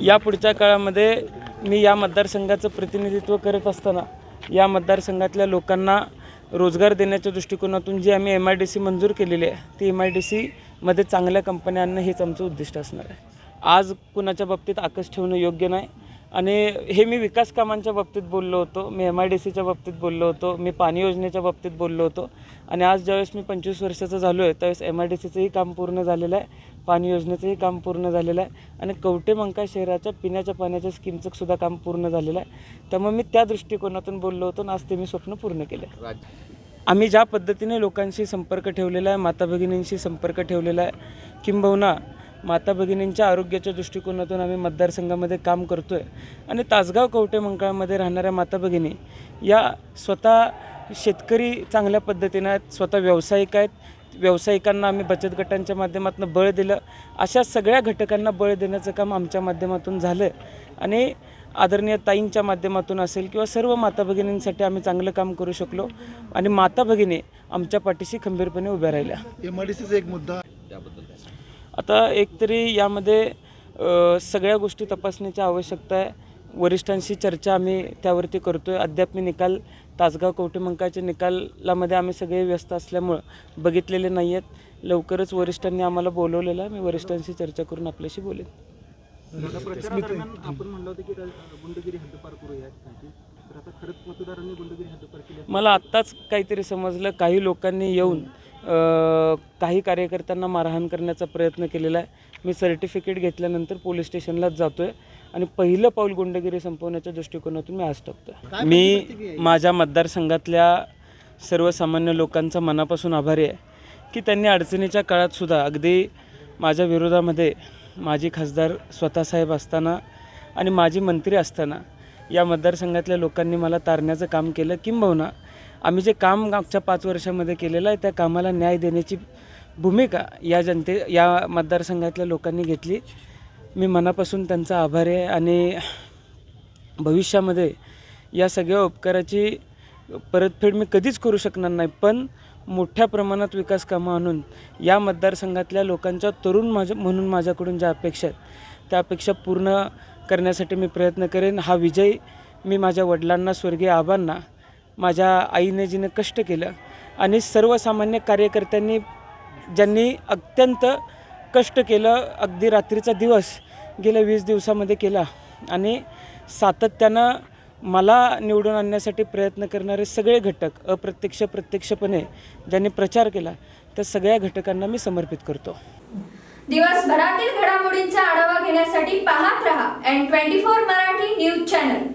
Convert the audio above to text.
यापुढच्या काळामध्ये मी या मतदारसंघाचं प्रतिनिधित्व करत असताना या मतदारसंघातल्या लोकांना रोजगार देण्याच्या दृष्टिकोनातून जी आम्ही MIDC मंजूर केलेली आहे ती MIDCमध्ये चांगल्या कंपन्या आणणं हेच आमचं उद्दिष्ट असणार आहे। आज कुणाच्या बाबतीत आकस ठेवणं योग्य नाही आणि हे मी विकास कामांच्या बाबतीत बोललो होतो, मी MIDCच्या बाबतीत बोललो होतो, मी पाणी योजनेच्या बाबतीत बोललो होतो आणि आज ज्यावेळेस मी 25 वर्षाचा झालो आहे त्यावेळेस MIDCचंही काम पूर्ण झालेलं आहे, पाणी योजनेचंही काम पूर्ण झालेलं आहे आणि कवठेमंकाळ शहराच्या पिण्याच्या पाण्याच्या स्कीमचं सुद्धा काम पूर्ण झालेलं आहे। त्यामुळे मी त्या दृष्टिकोनातून बोललो होतो आणि आज ते मी स्वप्न पूर्ण केलं। आम्ही ज्या पद्धतीने लोकांशी संपर्क ठेवलेला आहे, माता भगिनींशी संपर्क ठेवलेला आहे, किंबहुना माता भगिनींच्या आरोग्याच्या दृष्टिकोनातून आम्ही मतदारसंघामध्ये काम करतो आहे आणि तासगाव कवठेमंकाळमध्ये राहणाऱ्या माता भगिनी या स्वतः शेतकरी चांगल्या पद्धतीने आहेत, स्वतः व्यावसायिक आहेत, व्यावसायिकांना आम्ही बचत गटांच्या माध्यमातून बळ दिलं, अशा सगळ्या घटकांना बळ देण्याचं काम आमच्या माध्यमातून झालं आहे आणि आदरणीय ताईंच्या माध्यमातून असेल किंवा सर्व माता भगिनींसाठी आम्ही चांगलं काम करू शकलो आणि माता भगिनी आमच्या पाठीशी खंबीरपणे उभ्या राहिल्या। MIDCचा एक मुद्दा त्याबद्दल आता एकतरी यामध्ये सगळ्या गोष्टी तपासण्याची आवश्यकता आहे। वरिष्ठांशी चर्चा आम्ही त्यावरती करतो आहे। अद्याप मी निकाल तासगाव कवठेमंकाळच्या निकालामध्ये आम्ही सगळे व्यस्त असल्यामुळं बघितलेले नाही आहेत। लवकरच वरिष्ठांनी आम्हाला बोलवलेलं आहे, मी वरिष्ठांशी चर्चा करून आपल्याशी बोलेन। आपण म्हणलं होतं की गुंडगिरी हद्दपार करूया, तर आता खरंच मतदारांनी गुंडगिरी हद्दपार केली? मला आत्ताच काहीतरी समजलं, काही लोकांनी येऊन काही कार्यकर्त्यांना मारहाण करण्याचा प्रयत्न केलेला आहे। मी सर्टिफिकेट घेतल्यानंतर पोलीस स्टेशनलाच जातो आहे आणि पहिलं पाऊल गुंडगिरी संपवण्याच्या दृष्टिकोनातून मी आज टाकतो आहे। मी माझ्या मतदारसंघातल्या सर्वसामान्य लोकांचा मनापासून आभारी आहे की त्यांनी अडचणीच्या काळातसुद्धा अगदी माझ्या विरोधामध्ये माजी खासदार स्वतःसाहेब असताना आणि माजी मंत्री असताना या मतदारसंघातल्या लोकांनी मला तारण्याचं काम केलं, किंबहुना आम्ही जे काम मागच्या 5 वर्षामध्ये केलेलं आहे त्या कामाला न्याय देण्याची भूमिका या मतदारसंघातल्या लोकांनी घेतली। मी मनापासून त्यांचा आभारी आहे आणि भविष्यामध्ये या सगळ्या उपकाराची परतफेड मी कधीच करू शकणार नाही, पण मोठ्या प्रमाणात विकास कामं आणून या मतदारसंघातल्या लोकांच्या तरुण म्हणून माझ्याकडून ज्या अपेक्षा आहेत त्या अपेक्षा पूर्ण करण्यासाठी मी प्रयत्न करेन। हा विजय मी माझ्या वडिलांना, स्वर्गीय आबांना, माझ्या आईने जिने कष्ट केलं आणि सर्वसामान्य कार्यकर्त्यांनी ज्यांनी अत्यंत कष्ट केलं, अगदी रात्रीचा दिवस गेल्या 20 दिवसामध्ये केला आणि सातत्यानं मला निवडून आणण्यासाठी प्रयत्न करणारे सगळे घटक अप्रत्यक्ष प्रत्यक्षपणे ज्यांनी प्रचार केला त्या सगळ्या घटकांना मी समर्पित करतो। दिवसभरातील घडामोडींचा आढावा घेण्यासाठी पाहत रहा N24 मराठी न्यूज चॅनल।